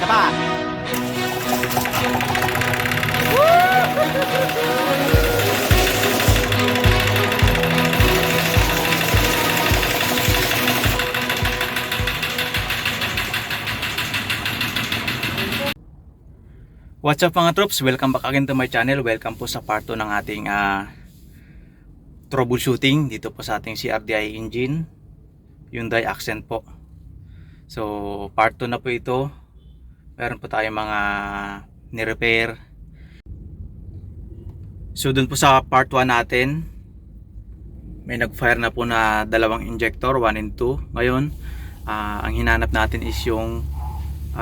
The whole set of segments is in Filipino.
pa. What's up mga troops? Welcome back again to my channel. Welcome po sa part 2 ng ating troubleshooting dito po sa ating crdi engine, Hyundai Accent po. So part 2 na po ito. Meron po tayong mga ni-repair. So dun po sa part 1 natin, may nag-fire na po na dalawang injector, 1 and 2. Ngayon, ang hinanap natin is yung 2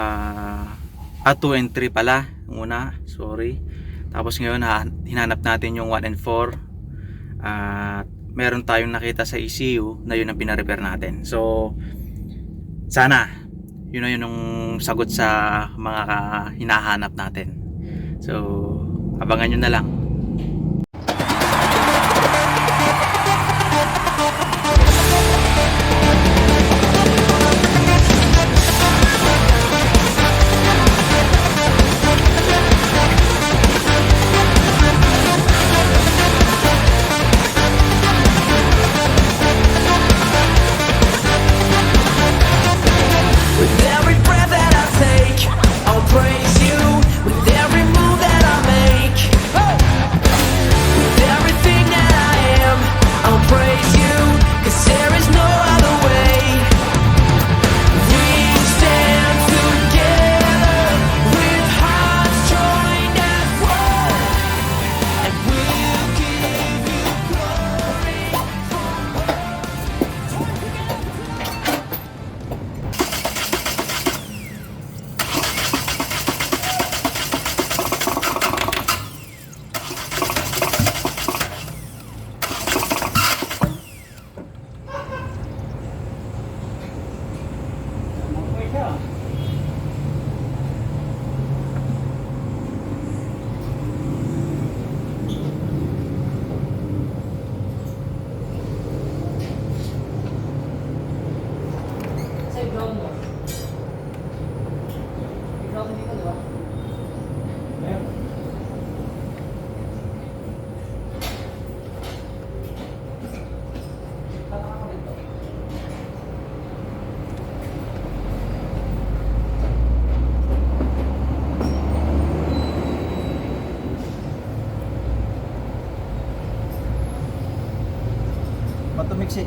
and 3 pala muna, sorry. Tapos ngayon hinanap natin yung 1 and 4. At meron tayong nakita sa ECU na yun ang pina-repair natin. So sana yun na yun yung sagot sa mga hinahanap natin. So abangan nyo na lang. Matumiksi.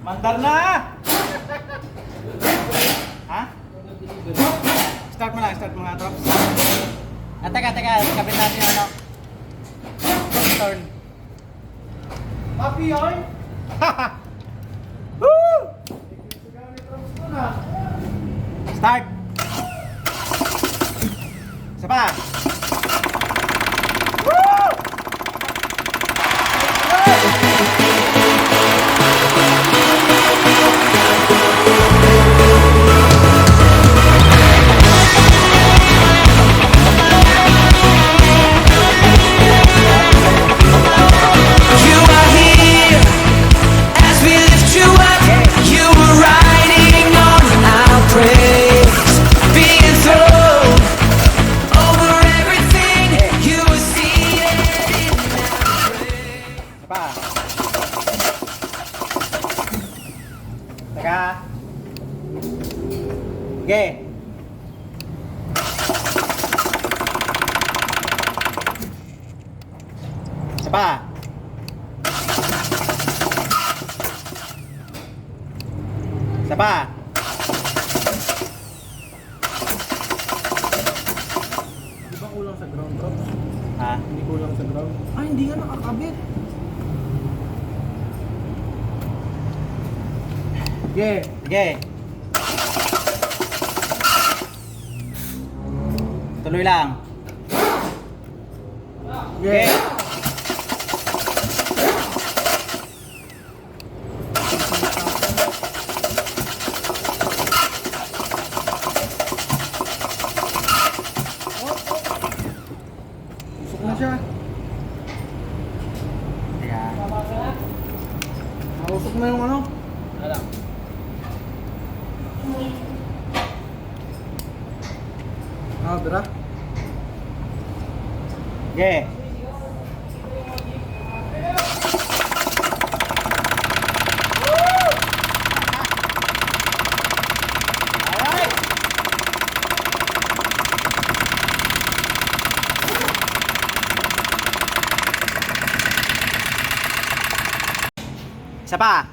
Umandar na! Ha? Start mo lang, Trops. Teka, kabit natin yung ano. Turn. Papi yun? Woo! Start! Isa pa! Woo! Okay. Isa pa. Isa pa. Di ba kulang sa ground drops? Ha? Hindi kulang sa ground. Ah, hindi nga nakakabit. Sige. Sige. Tuloy lang. Okay. Usok na siya. Ayan. Nausok na yung ano. Alam. Tara. Okay. Alright. Isa pa.